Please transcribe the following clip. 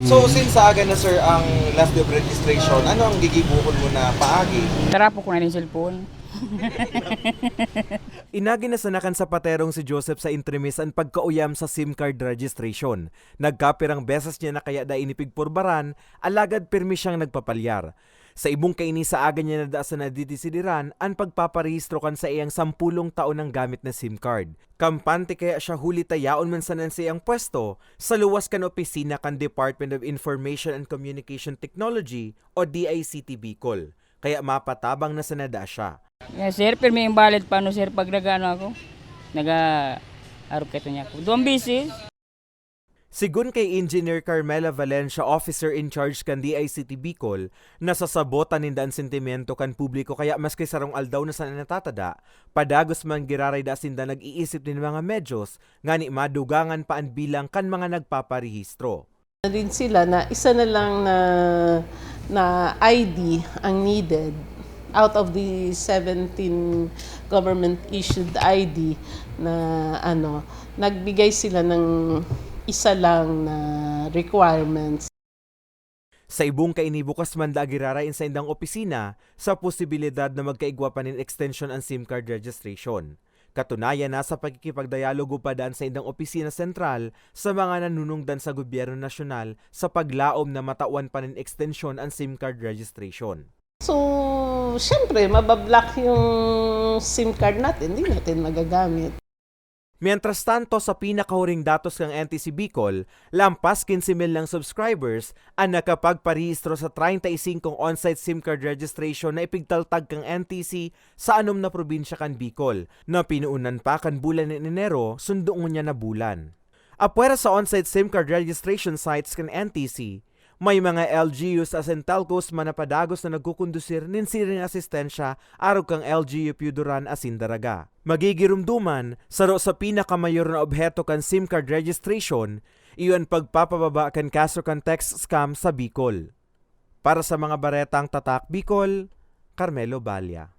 So since aga na sir ang last day of registration, ano ang gigibukol mo na paagi? Tara po ko na rin cellphone. Inaginasanakan sa paterong si Joseph sa intremis ang pagkauyam sa SIM card registration. Nagkapirang beses niya na kaya da inipigpurbaran, alagad pirmi siyang nagpapalyar. Sa ibong kaini sa aga niya na daasa na ditisidiran ang pagpaparehistro kan sa iyang 10 taon ng gamit na SIM card. Kampante kaya siya huli tayaon man sanan sa iyang pwesto sa luwas kan opisina kan Department of Information and Communication Technology o DICT Bicol. Kaya mapatabang na sanada siya. Yeah, sir, pero may valid paano sir pag nagano ako? Nag-arupketo niya ako. 2 beses. Sigun kay Engineer Carmela Valencia, officer in charge kan DICT Bicol, nasasabotan ninda ang sentimento kan publiko kaya maski sarong aldaw na sana natatada, padagos man giraray da sinda nag-iisip din mga medyos nga ni madugangan pa ang bilang kan mga nagpaparehistro. Na din sila na isa na lang na ID ang needed out of the 17 government issued ID na nagbigay sila ng isa lang na requirements. Sa ibong kainibukas man da giraray sa indang opisina sa posibilidad na magkaigwa pa nin extension ang SIM card registration. Katunayan na sa pagkikipagdialogo pa daan sa indang opisina sentral sa mga nanunungdan sa gobyerno nasyonal sa paglaom na matawan pa nin extension ang SIM card registration. So, syempre, mabablock yung SIM card natin, hindi natin magagamit. Mientras tanto, sa pinakahuring datos ng NTC Bicol, lampas 15,000 lang subscribers ang nakapagparehistro sa 35 on-site SIM card registration na ipigtaltag kang NTC sa anom na probinsya kan Bicol, na pinuunan pa kan bulan ng Enero, sundoon niya na bulan. Apwera sa on-site SIM card registration sites kan NTC, may mga LGUs as in telcos manapadagos na nagkukondusir nin siring asistensya araw kang LGU Piuduran asin Daraga. Magigirumduman, saro sa pinakamayor na obheto kan SIM card registration, iyon pagpapababa kan kaso kan text scam sa Bicol. Para sa mga baretang Tatak Bicol, Carmelo Balya.